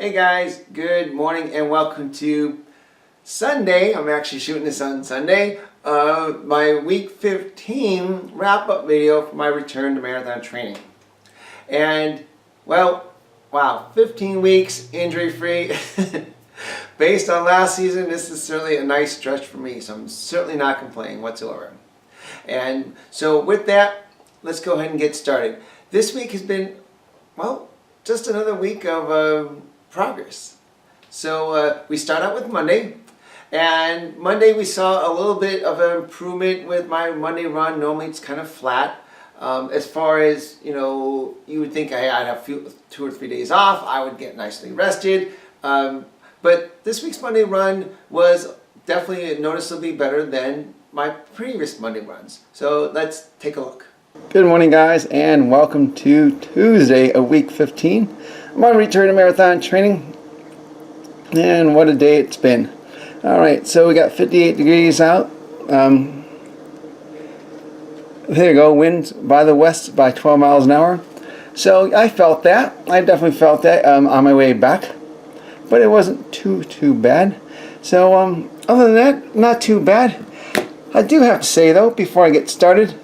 Hey guys, good morning and welcome to Sunday. I'm actually shooting this on Sunday. My week 15 wrap-up video for my return to marathon training. And well, wow, 15 weeks injury-free. Based on last season, this is certainly a nice stretch for me, so I'm certainly not complaining whatsoever. And so with that, let's go ahead and get started. This week has been, well, just another week of progress. So we start out with Monday, and Monday we saw a little bit of an improvement with my Monday run. Normally it's kind of flat. As far as, you know, you would think I'd have 2 or 3 days off, I would get nicely rested. But this week's Monday run was definitely noticeably better than my previous Monday runs. So let's take a look. Good morning, guys, and welcome to Tuesday of week 15. I'm on return to marathon training, and what a day it's been. All right, so we got 58 degrees out. There you go, winds by the west by 12 miles an hour. So I felt that. I definitely felt that on my way back, but it wasn't too bad. So other than that, not too bad. I do have to say though, before I get started,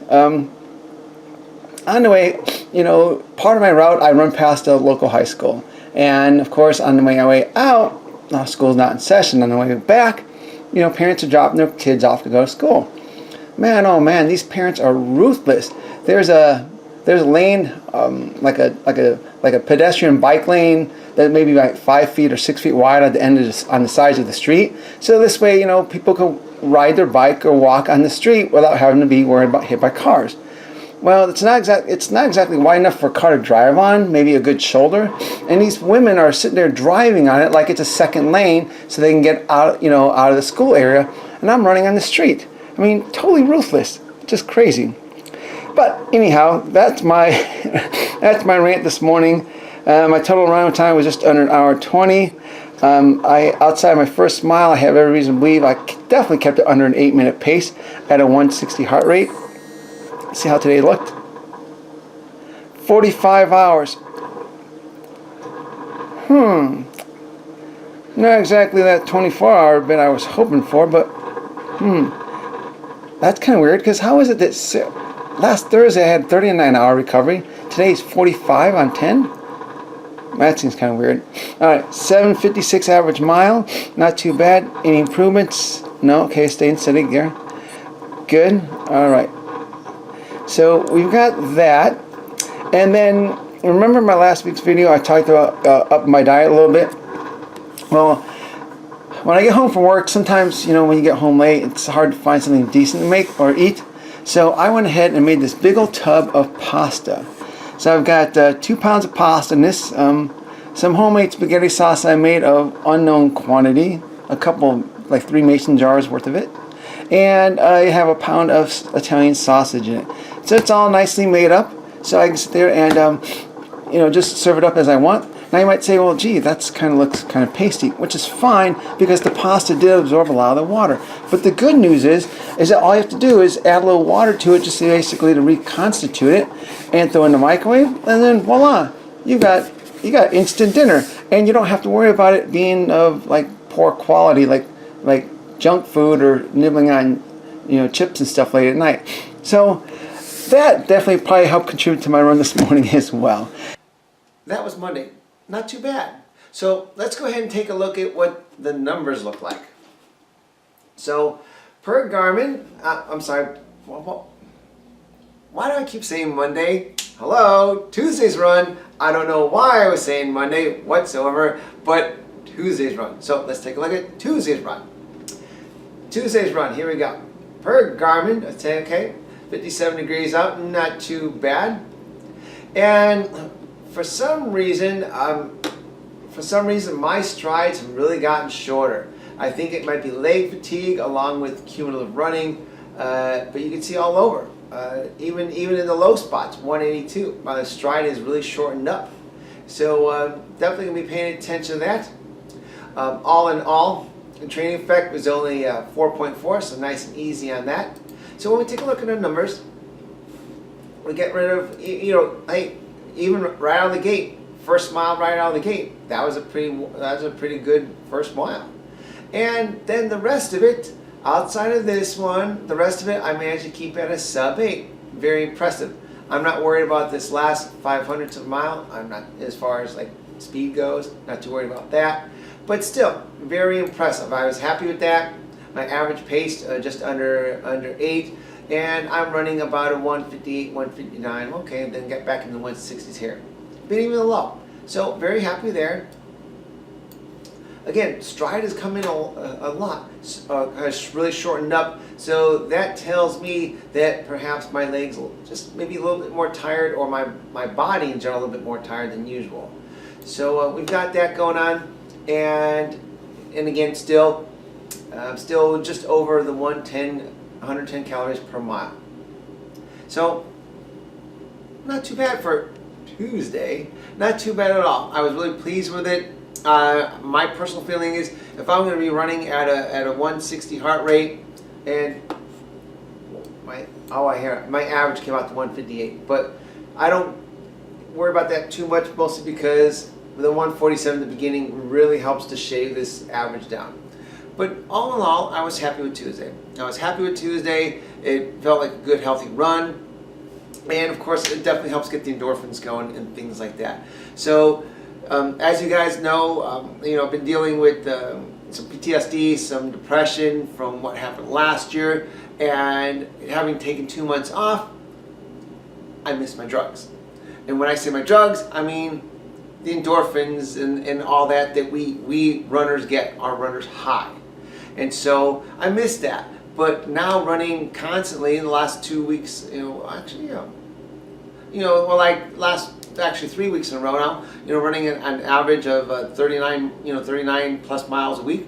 on the way, you know, part of my route, I run past a local high school. And of course, on the way out, school's not in session. On the way back, you know, parents are dropping their kids off to go to school. Man, oh man, these parents are ruthless. There's a lane, like a pedestrian bike lane that may be like 5 feet or 6 feet wide at the end of on the sides of the street. So this way, you know, people can ride their bike or walk on the street without having to be worried about hit by cars. Well, it's not exactly wide enough for a car to drive on, maybe a good shoulder. And these women are sitting there driving on it like it's a second lane so they can get out, you know, out of the school area. And I'm running on the street. I mean, totally ruthless, just crazy. But anyhow, that's my that's my rant this morning. My total run time was just under an hour 20. Outside my first mile, I have every reason to believe I definitely kept it under an 8-minute pace at a 160 heart rate. See how today looked? 45 hours. Not exactly that 24-hour bit I was hoping for, but that's kind of weird, because how is it that last Thursday I had 39-hour recovery, today's 45 on 10? That seems kind of weird. Alright, 7:56 average mile, not too bad. Any improvements? No, okay, staying steady there. Good, alright. So we've got that, and then remember my last week's video I talked about up my diet a little bit. Well, when I get home from work, sometimes, you know, when you get home late, it's hard to find something decent to make or eat. So I went ahead and made this big old tub of pasta. So I've got 2 pounds of pasta in this, some homemade spaghetti sauce I made of unknown quantity, a couple, like 3 mason jars worth of it, and I have a pound of Italian sausage in it. So it's all nicely made up, so I can sit there and you know, just serve it up as I want. Now you might say, well, gee, that's looks kind of pasty, which is fine because the pasta did absorb a lot of the water. But the good news is that all you have to do is add a little water to it, just basically to reconstitute it, and throw it in the microwave, and then voila, you got instant dinner, and you don't have to worry about it being of like poor quality, like junk food or nibbling on, you know, chips and stuff late at night. So that definitely probably helped contribute to my run this morning as well. That was Monday. Not too bad. So let's go ahead and take a look at what the numbers look like. So per Garmin, I'm sorry, why do I keep saying Monday? Hello, Tuesday's run. I don't know why I was saying Monday whatsoever, but Tuesday's run. So let's take a look at Tuesday's run. Tuesday's run, here we go. Per Garmin, let's say, okay, 57 degrees out, not too bad. And for some reason my strides have really gotten shorter. I think it might be leg fatigue along with cumulative running, but you can see all over. Even in the low spots, 182, my stride is really shortened up. So definitely going to be paying attention to that. All in all, the training effect was only 4.4, so nice and easy on that. So when we take a look at the numbers, we get rid of, you know, hey, even right out of the gate, first mile right out of the gate. That was a pretty good first mile. And then the rest of it, outside of this one, the rest of it I managed to keep at a sub 8. Very impressive. I'm not worried about this last 500ths of a mile. I'm not, as far as like speed goes, not too worried about that. But still, very impressive. I was happy with that. My average pace just under 8, and I'm running about a 158, 159. Okay, and then get back in the 160s here. But even low. So very happy there. Again, stride has come in a lot, has really shortened up, so that tells me that perhaps my legs will just maybe a little bit more tired, or my body in general a little bit more tired than usual. So we've got that going on, and again, still just over the 110 calories per mile. So not too bad for Tuesday, not too bad at all. I was really pleased with it. My personal feeling is if I'm going to be running at a 160 heart rate, and my average came out to 158, but I don't worry about that too much, mostly because the 147 at the beginning really helps to shave this average down. But all in all, I was happy with Tuesday. It felt like a good, healthy run, and of course, it definitely helps get the endorphins going and things like that. So. As you guys know, I've been dealing with some PTSD, some depression from what happened last year, and having taken 2 months off, I missed my drugs. And when I say my drugs, I mean the endorphins and all that we runners get, our runners high. And so I missed that. But now running constantly in the last 2 weeks, actually 3 weeks in a row now, running an average of 39 plus miles a week.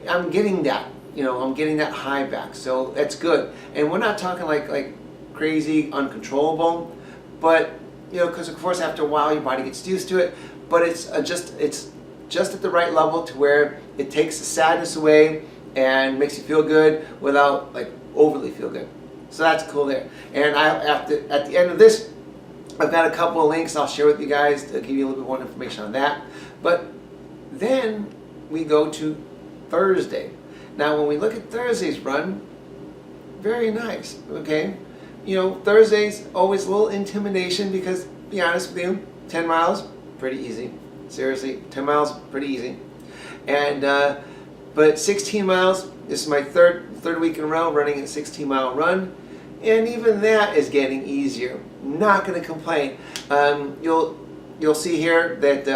I'm getting that, I'm getting that high back, so that's good. And we're not talking like crazy uncontrollable, but because of course after a while your body gets used to it. But it's just at the right level to where it takes the sadness away and makes you feel good without like overly feel good. So that's cool there. And at the end of this, I've got a couple of links I'll share with you guys to give you a little bit more information on that. But then we go to Thursday. Now when we look at Thursday's run, very nice, okay? Thursday's always a little intimidation because, to be honest with you, 10 miles, pretty easy. Seriously, 10 miles, pretty easy. And, but 16 miles, this is my third week in a row running a 16-mile run. And even that is getting easier. Not going to complain. You'll see here that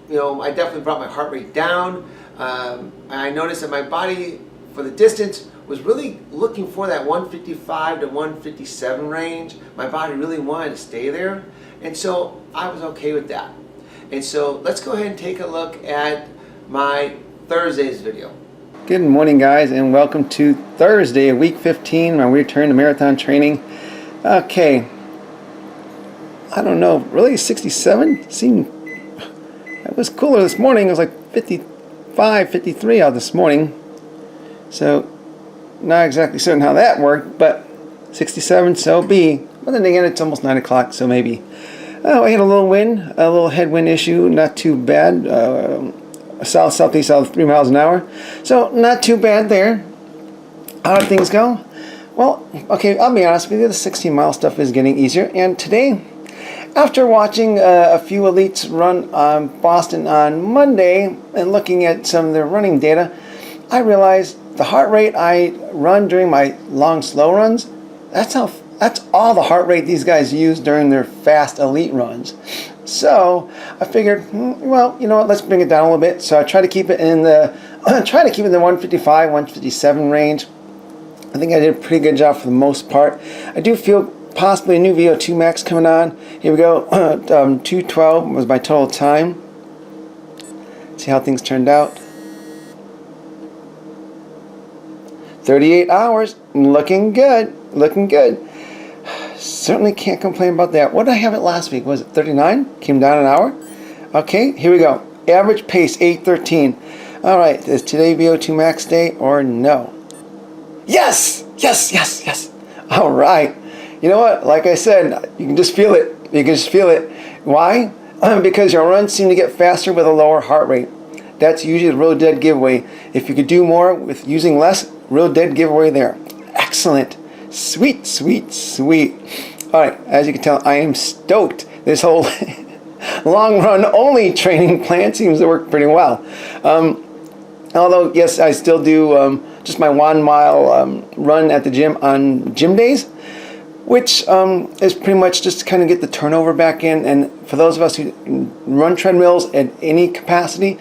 I definitely brought my heart rate down. I noticed that my body for the distance was really looking for that 155 to 157 range. My body really wanted to stay there, and so I was okay with that. And so let's go ahead and take a look at my Thursday's video. Good morning, guys, and welcome to Thursday, week 15, my return to marathon training. Okay, I don't know, really 67 seemed, it was cooler this morning. It was like 55, 53 out this morning. So, not exactly certain how that worked, but 67, so be. But then again, it's almost 9 o'clock, so maybe. I had a little wind, a little headwind issue, not too bad. Southeast out of 3 miles an hour, so not too bad there. How did things go? Well, okay, I'll be honest with you, the 16-mile stuff is getting easier. And today, after watching a few elites run Boston on Monday and looking at some of their running data, I realized the heart rate I run during my long, slow runs, that's all the heart rate these guys use during their fast elite runs. So I figured, well, you know what? Let's bring it down a little bit. So I try to keep it in the 155, 157 range. I think I did a pretty good job for the most part. I do feel possibly a new VO2 Max coming on. Here we go. 212 was my total time. See how things turned out. 38 hours, looking good, looking good. Certainly can't complain about that. What did I have it last week? Was it 39? Came down an hour. Okay, here we go. Average pace 8:13. All right, is today VO2 Max day or no? Yes, yes, yes, yes. All right. You know what? Like I said, you can just feel it. You can just feel it. Why? because your runs seem to get faster with a lower heart rate. That's usually the real dead giveaway. If you could do more with using less, real dead giveaway there. Excellent. Sweet, sweet, sweet. All right, as you can tell, I am stoked. This whole long run only training plan seems to work pretty well. Although, yes, I still do just my 1 mile run at the gym on gym days, which is pretty much just to kind of get the turnover back in. And for those of us who run treadmills at any capacity,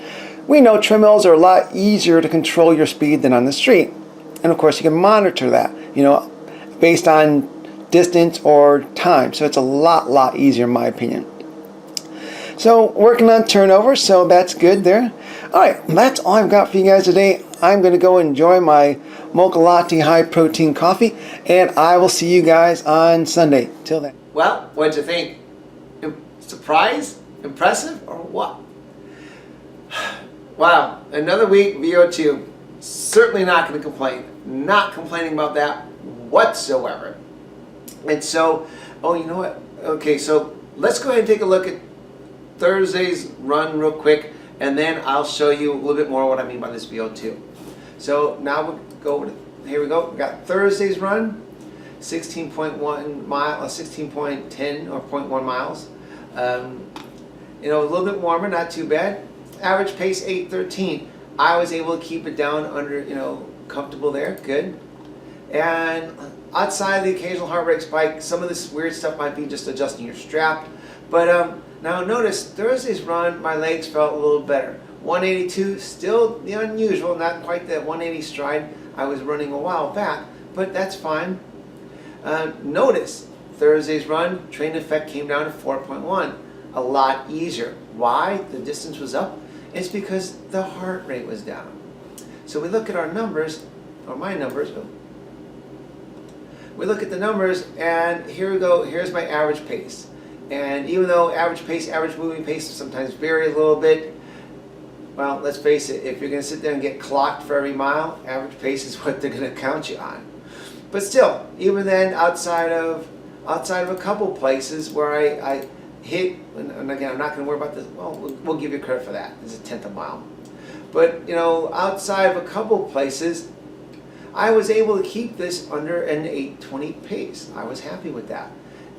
we know treadmills are a lot easier to control your speed than on the street. And of course, you can monitor that, based on distance or time. So it's a lot easier in my opinion. So working on turnover, so that's good there. All right, that's all I've got for you guys today. I'm going to go enjoy my mocha latte high protein coffee, and I will see you guys on Sunday. Till then. Well, what'd you think? Surprised? Impressive? Or what? Wow, another week VO2. Certainly not going to complain. Not complaining about that whatsoever. And so, oh, you know what? Okay, so let's go ahead and take a look at Thursday's run real quick, and then I'll show you a little bit more what I mean by this VO2. So now we'll go over to, here we go. We got Thursday's run, 16.1 mile, 16.10 or 0.1 miles. A little bit warmer, not too bad. Average pace 8:13. I was able to keep it down under, comfortable there. Good. And outside the occasional heart rate spike, some of this weird stuff might be just adjusting your strap. But now notice Thursday's run, my legs felt a little better. 182, still the unusual, not quite that 180 stride I was running a while back, but that's fine. Notice Thursday's run, training effect came down to 4.1, a lot easier. Why? The distance was up. It's because the heart rate was down. So we look at our numbers, or my numbers. We look at the numbers, and here we go. Here's my average pace. And even though average pace, average moving pace sometimes vary a little bit, well, let's face it, if you're going to sit there and get clocked for every mile, average pace is what they're going to count you on. But still, even then, outside of a couple places where I hit, and again, I'm not going to worry about this, well, we'll give you credit for that. It's a tenth of a mile. But, outside of a couple places, I was able to keep this under an 8:20 pace. I was happy with that.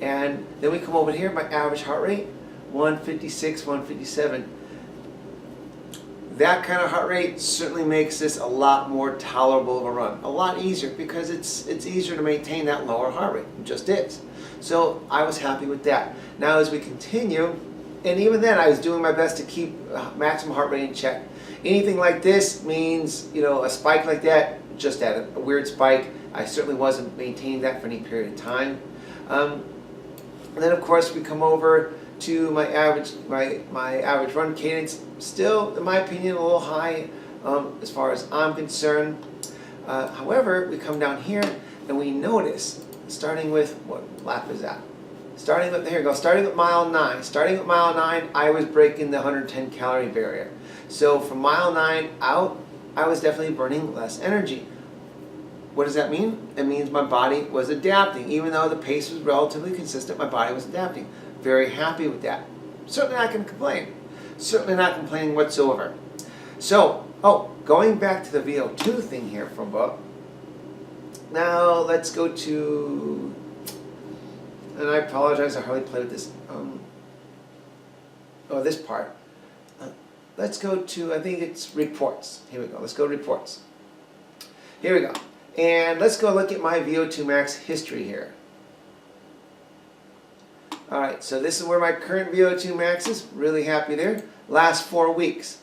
And then we come over here, my average heart rate, 156, 157. That kind of heart rate certainly makes this a lot more tolerable of a run. A lot easier because it's easier to maintain that lower heart rate. It just is. So I was happy with that. Now as we continue, and even then I was doing my best to keep maximum heart rate in check. Anything like this means, a spike like that, just at a weird spike. I certainly wasn't maintaining that for any period of time. And then of course we come over to my average run cadence. Still, in my opinion, a little high as far as I'm concerned. However, we come down here and we notice, starting with, what lap is that? Starting with mile 9. Starting with mile 9, I was breaking the 110 calorie barrier. So from mile 9 out, I was definitely burning less energy. What does that mean? It means my body was adapting. Even though the pace was relatively consistent, my body was adapting. Very happy with that. Certainly not going to complain. Certainly not complaining whatsoever. So, going back to the VO2 thing here for a bit. Now, let's go to, and I apologize, I hardly played with this, this part. Let's go to, I think it's reports. Here we go. Let's go to reports. Here we go. And let's go look at my VO2 Max history here. Alright, so this is where my current VO2 Max is. Really happy there. Last 4 weeks.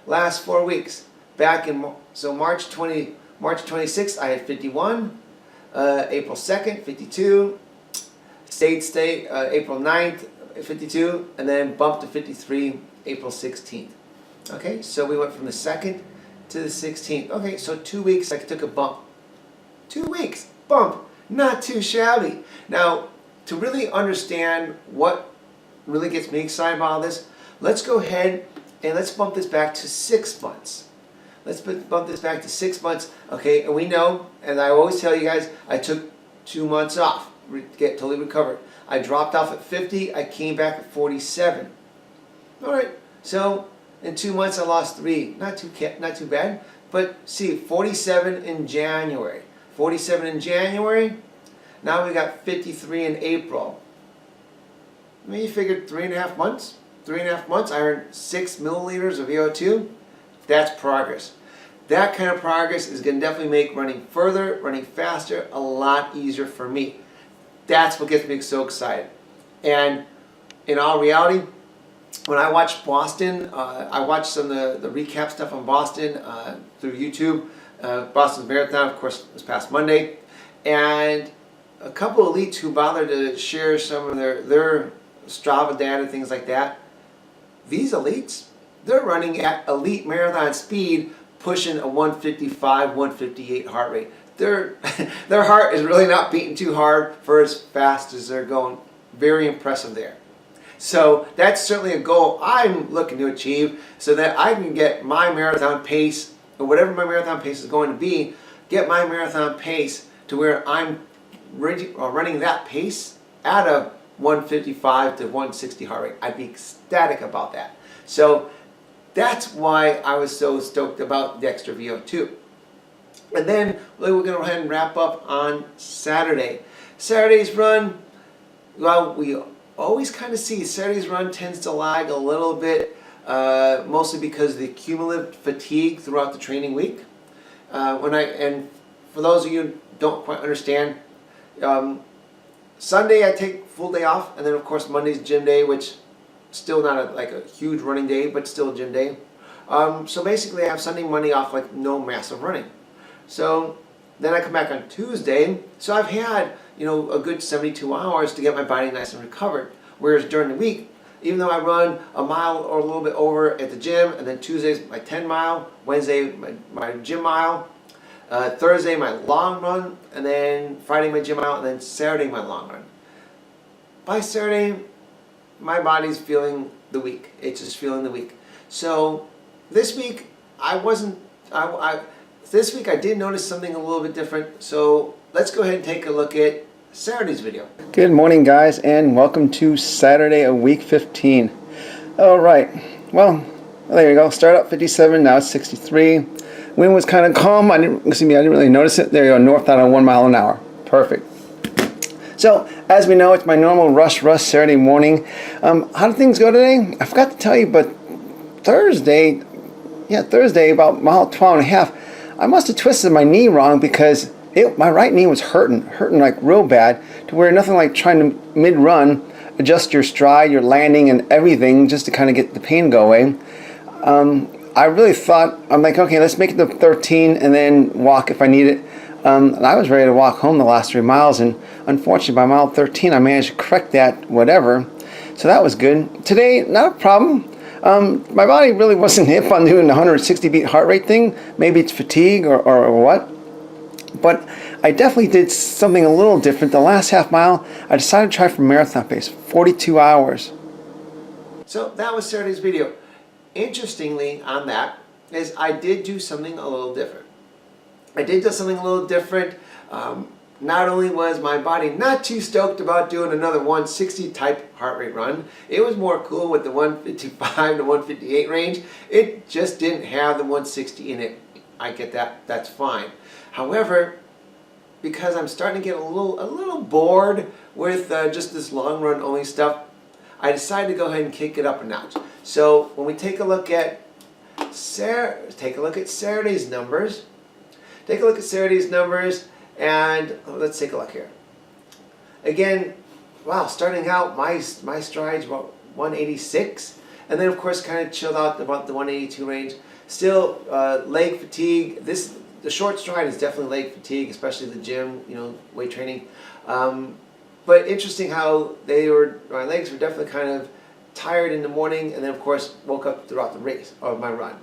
Last 4 weeks. Back in, March 26th, I had 51. April 2nd, 52. State, April 9th, 52. And then bumped to 53, April 16th. Okay, so we went from the 2nd to the 16th. Okay, so 2 weeks I took a bump. 2 weeks, bump. Not too shabby. Now, to really understand what really gets me excited about all this, let's go ahead and let's bump this back to 6 months. Let's bump this back to 6 months. Okay, and we know, and I always tell you guys, I took 2 months off, get totally recovered. I dropped off at 50, I came back at 47. All right, so in 2 months I lost 3. Not too bad. But see, 47 in January. 47 in January. Now we got 53 in April. I mean, you figured 3.5 months. 3.5 months, I earned 6 milliliters of VO2. That's progress. That kind of progress is going to definitely make running further, running faster, a lot easier for me. That's what gets me so excited. And in all reality, when I watched Boston, I watched some of the recap stuff on Boston through YouTube. Boston Marathon, of course, was past Monday. And a couple of elites who bothered to share some of their Strava data, things like that. These elites, they're running at elite marathon speed, pushing a 155, 158 heart rate. Their heart is really not beating too hard for as fast as they're going. Very impressive there. So that's certainly a goal I'm looking to achieve so that I can get my marathon pace, or whatever my marathon pace is going to be, get my marathon pace to where I'm running that pace at a 155 to 160 heart rate. I'd be ecstatic about that. So that's why I was so stoked about the extra VO2. And then we're going to go ahead and wrap up on Saturday. Saturday's run, well, we always kind of see Saturday's run tends to lag a little bit, mostly because of the cumulative fatigue throughout the training week. And for those of you who don't quite understand, Sunday I take full day off, and then of course Monday's gym day, which still not like a huge running day, but still a gym day. So basically I have Sunday, Monday off, like no massive running. So then I come back on Tuesday, so I've had, you know, a good 72 hours to get my body nice and recovered. Whereas during the week, even though I run a mile or a little bit over at the gym, and then Tuesday's my 10 mile, Wednesday my gym mile, Thursday my long run, and then Friday my gym mile, and then Saturday my long run. By Saturday, my body's feeling the week. It's just feeling the week. So this week this week I did notice something a little bit different. So let's go ahead and take a look at Saturday's video. Good morning, guys, and welcome to Saturday of week 15. All right, well, there you go. Start up 57, now it's 63. Wind was kind of calm. I didn't really notice it. There you go, north out on 1 mile an hour. Perfect. So, as we know, it's my normal rush Saturday morning. How did things go today? I forgot to tell you, but Thursday, about mile 12 and a half, I must have twisted my knee wrong because my right knee was hurting like real bad, to where nothing like trying to mid-run adjust your stride, your landing, and everything just to kind of get the pain go away. I really thought, I'm like, okay, let's make it to 13 and then walk if I need it. And I was ready to walk home the last 3 miles, and unfortunately by mile 13 I managed to correct that whatever. So that was good. Today, not a problem. My body really wasn't hip on doing the 160 beat heart rate thing. Maybe it's fatigue or what. But I definitely did something a little different. The last half mile, I decided to try for marathon pace, 42 hours. So that was Saturday's video. Interestingly on that is I did do something a little different. Not only was my body not too stoked about doing another 160 type heart rate run, it was more cool with the 155 to 158 range. It just didn't have the 160 in it. I get that, that's fine. However, because I'm starting to get a little bored with just this long run only stuff, I decided to go ahead and kick it up a notch. So when we take a look at Saturday's numbers, and let's take a look here. Again, wow, starting out, my stride's about 186, and then of course kind of chilled out about the 182 range. Still leg fatigue. The short stride is definitely leg fatigue, especially the gym, you know, weight training. But interesting how my legs were definitely kind of tired in the morning, and then of course woke up throughout the race of my run.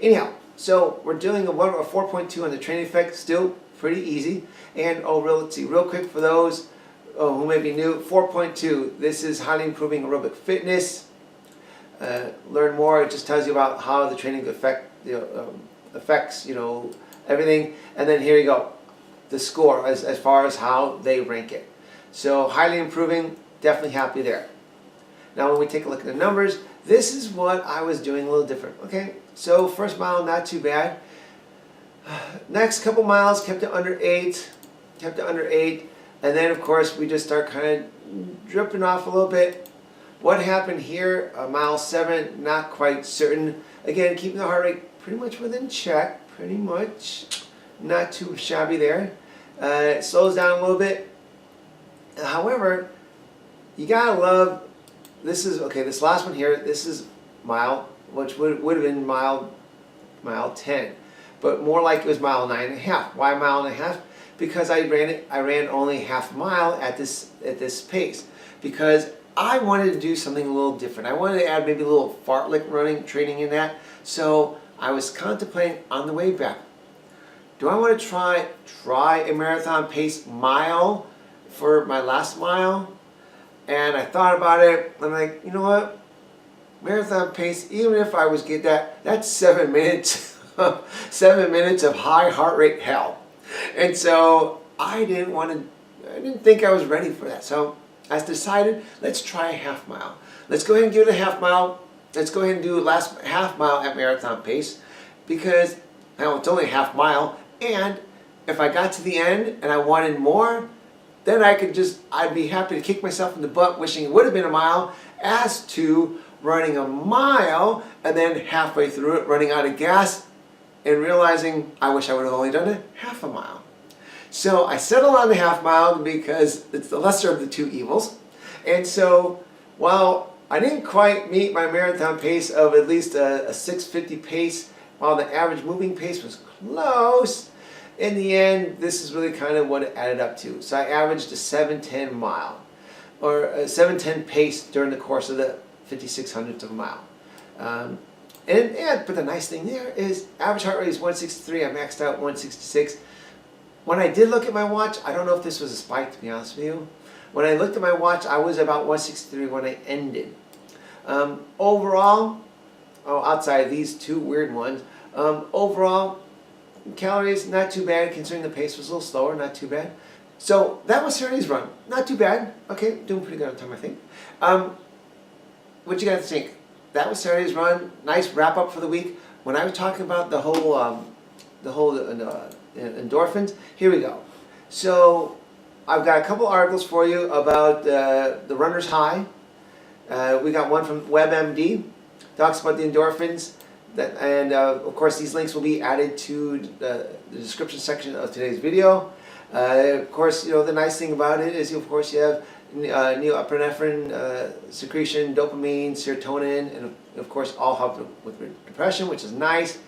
Anyhow, so we're doing a 4.2 on the training effect, still pretty easy. And let's see, real quick for those who may be new, 4.2, this is highly improving aerobic fitness. Learn more, it just tells you about how the training affects, you know, everything. And then here you go, the score as far as how they rank it. So highly improving, definitely happy there. Now when we take a look at the numbers, this is what I was doing a little different. Okay, so first mile, not too bad. Next couple miles, kept it under 8, and then of course we just start kind of dripping off a little bit. What happened here, mile 7, not quite certain. Again, keeping the heart rate pretty much within check, pretty much, not too shabby there. It slows down a little bit. However, you gotta love, this is, okay, this last one here, this is mile, which would have been mile 10. But more like it was mile 9.5. Why mile and a half? Because I ran only half a mile at this pace. Because I wanted to do something a little different. I wanted to add maybe a little fartlek running training in that. So I was contemplating on the way back, do I want to try a marathon pace mile for my last mile? And I thought about it. I'm like, you know what? Marathon pace, even if I was get that's 7 minutes. 7 minutes of high heart rate hell. And so I didn't think I was ready for that. So I decided, let's try a half mile. Let's go ahead and give it a half mile. Let's go ahead and do the last half mile at marathon pace, because it's only a half mile, and if I got to the end and I wanted more, then I'd be happy to kick myself in the butt wishing it would have been a mile, as to running a mile and then halfway through it running out of gas and realizing I wish I would have only done a half a mile. So I settled on the half mile because it's the lesser of the two evils. And so while I didn't quite meet my marathon pace of at least a 6:50 pace, while the average moving pace was close, in the end, this is really kind of what it added up to. So I averaged a 7:10 mile, or a 7:10 pace during the course of the 5600th of a mile. But the nice thing there is average heart rate is 163. I maxed out 166. When I did look at my watch, I don't know if this was a spike, to be honest with you. When I looked at my watch, I was about 163 when I ended. Overall, outside of these two weird ones, overall, calories, not too bad, considering the pace was a little slower, not too bad. So that was Saturday's run. Not too bad. Okay, doing pretty good on time, I think. What you guys think? That was Saturday's run. Nice wrap up for the week. When I was talking about the whole endorphins, here we go. So I've got a couple articles for you about the runner's high. We got one from WebMD, talks about the endorphins. And of course, these links will be added to the description section of today's video. Of course, the nice thing about it is, of course, you have norepinephrine secretion, dopamine, serotonin, and of course all help with depression, which is nice.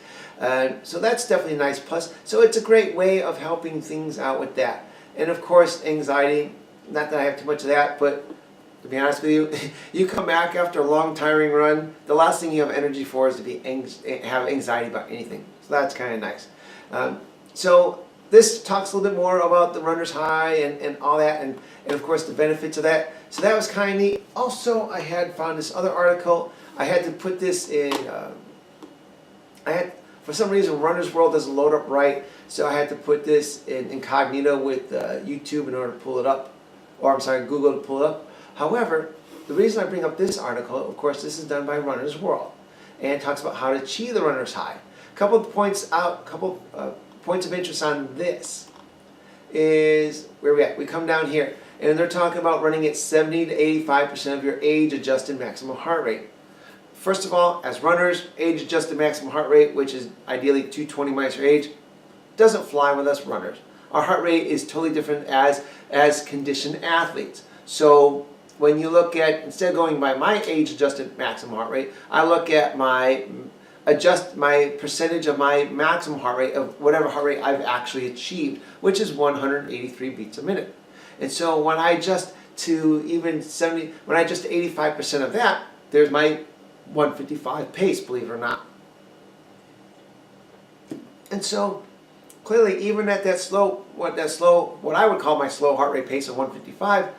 So that's definitely a nice plus. So it's a great way of helping things out with that. And of course, anxiety, not that I have too much of that, but to be honest with you, you come back after a long, tiring run, the last thing you have energy for is to have anxiety about anything. So that's kind of nice. So this talks a little bit more about the runner's high and all that, and of course the benefits of that. So that was kind of neat. Also, I had found this other article. I had to put this in, for some reason, Runner's World doesn't load up right, so I had to put this in incognito with YouTube in order to pull it up, or I'm sorry, Google to pull it up. However, the reason I bring up this article, of course, this is done by Runner's World, and it talks about how to achieve the runner's high. A couple of points of interest on this is where we at. We come down here, and they're talking about running at 70 to 85% of your age-adjusted maximum heart rate. First of all, as runners, age-adjusted maximum heart rate, which is ideally 220 minus your age, doesn't fly with us runners. Our heart rate is totally different as conditioned athletes. So when you look at, instead of going by my age-adjusted maximum heart rate, I look at adjust my percentage of my maximum heart rate of whatever heart rate I've actually achieved, which is 183 beats a minute. And so when I adjust to even 70, when I adjust to 85% of that, there's my 155 pace, believe it or not. And so clearly, even at that slow, what I would call my slow heart rate pace of 155,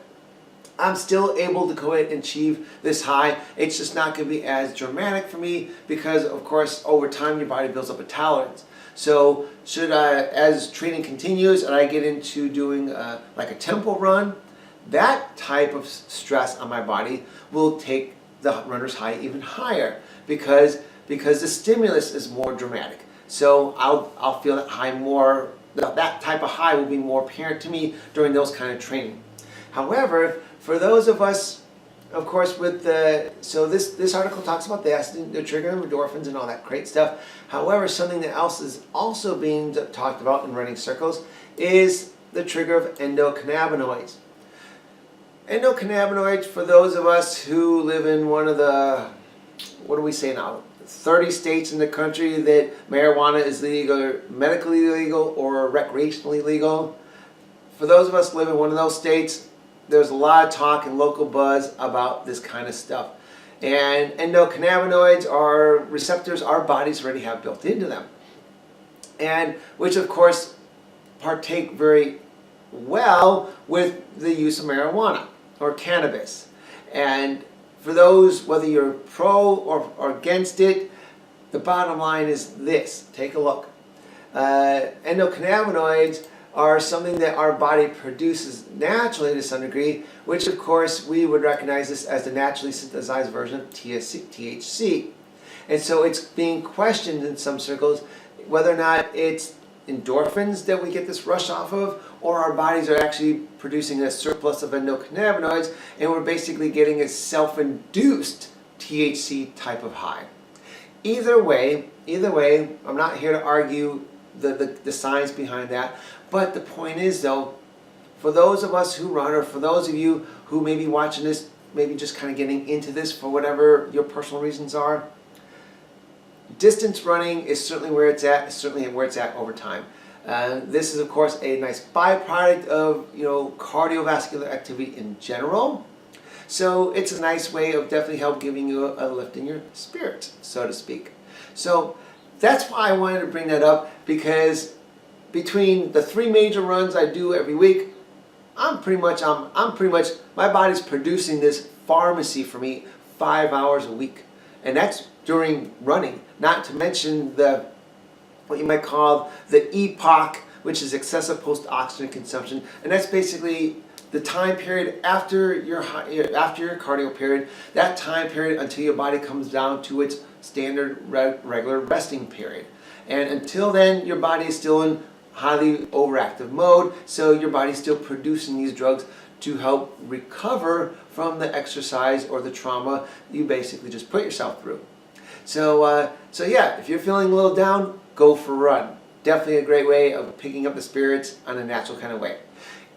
I'm still able to go ahead and achieve this high. It's just not going to be as dramatic for me because, of course, over time your body builds up a tolerance. So as training continues and I get into doing like a tempo run, that type of stress on my body will take the runner's high even higher because the stimulus is more dramatic. So I'll feel that high more. That type of high will be more apparent to me during those kind of training. However, for those of us, of course, with so this article talks about the trigger of endorphins and all that great stuff. However, something that else is also being talked about in running circles is the trigger of endocannabinoids. Endocannabinoids, for those of us who live in one of the, what do we say now, 30 states in the country that marijuana is legal, medically legal, or recreationally legal. For those of us who live in one of those states, there's a lot of talk and local buzz about this kind of stuff. And endocannabinoids are receptors our bodies already have built into them. And which of course partake very well with the use of marijuana or cannabis. And for those, whether you're pro or against it, the bottom line is this. Take a look. Endocannabinoids are something that our body produces naturally to some degree, which of course we would recognize this as the naturally synthesized version of THC. And so it's being questioned in some circles whether or not it's endorphins that we get this rush off of, or our bodies are actually producing a surplus of endocannabinoids and we're basically getting a self-induced THC type of high. Either way, I'm not here to argue the science behind that, but the point is though, for those of us who run, or for those of you who may be watching this, maybe just kind of getting into this for whatever your personal reasons are, distance running is certainly where it's at, over time. This is of course a nice byproduct of cardiovascular activity in general. So it's a nice way of definitely help giving you a lift in your spirits, so to speak. So that's why I wanted to bring that up, because between the 3 major runs I do every week, I'm pretty much my body's producing this pharmacy for me 5 hours a week, and that's during running. Not to mention what you might call the EPOC, which is excessive post-oxygen consumption, and that's basically the time period after your cardio period, that time period until your body comes down to its standard regular resting period. And until then, your body is still in highly overactive mode, so your body's still producing these drugs to help recover from the exercise or the trauma you basically just put yourself through. So yeah, if you're feeling a little down, go for a run. Definitely a great way of picking up the spirits on a natural kind of way.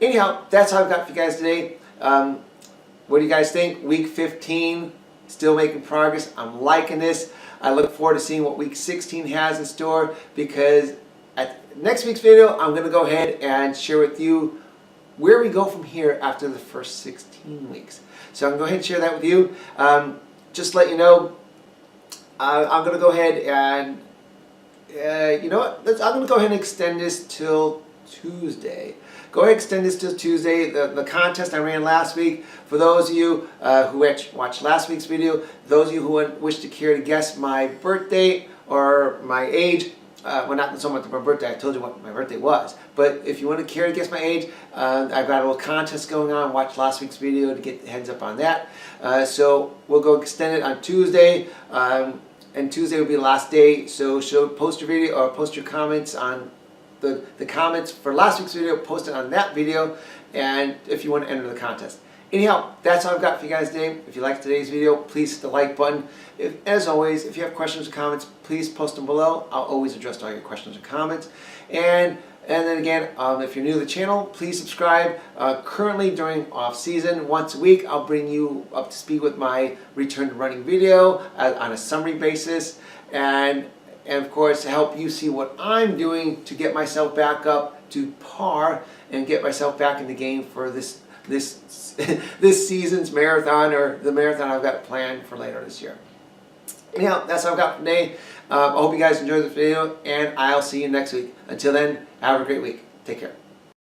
Anyhow, that's all I've got for you guys today. What do you guys think? Week 15, still making progress. I'm liking this. I look forward to seeing what week 16 has in store, because at next week's video, I'm going to go ahead and share with you where we go from here after the first 16 weeks. So I'm going to go ahead and share that with you. Just to let you know, I'm going to go ahead and, you know what, I'm going to go ahead and extend this till Tuesday. Go ahead and extend this till Tuesday. The contest I ran last week, for those of you who watched last week's video, those of you who wish to care to guess my birthday or my age, well, not so much my birthday, I told you what my birthday was, but if you want to care to guess my age, I've got a little contest going on. Watch last week's video to get the heads up on that. So we'll go extend it on Tuesday, and Tuesday will be the last day, so post your video or post your comments on the comments for last week's video, post it on that video, and if you want to enter the contest. Anyhow, that's all I've got for you guys today. If you liked today's video, please hit the like button. As always, if you have questions or comments, please post them below. I'll always address all your questions or comments. And then again, if you're new to the channel, please subscribe. Currently during off season, once a week, I'll bring you up to speed with my return to running video on a summary basis. And of course, to help you see what I'm doing to get myself back up to par and get myself back in the game for this season's marathon, or the marathon I've got planned for later this year. Anyhow, that's all I've got for today. I hope you guys enjoyed this video, and I'll see you next week. Until then, have a great week. Take care.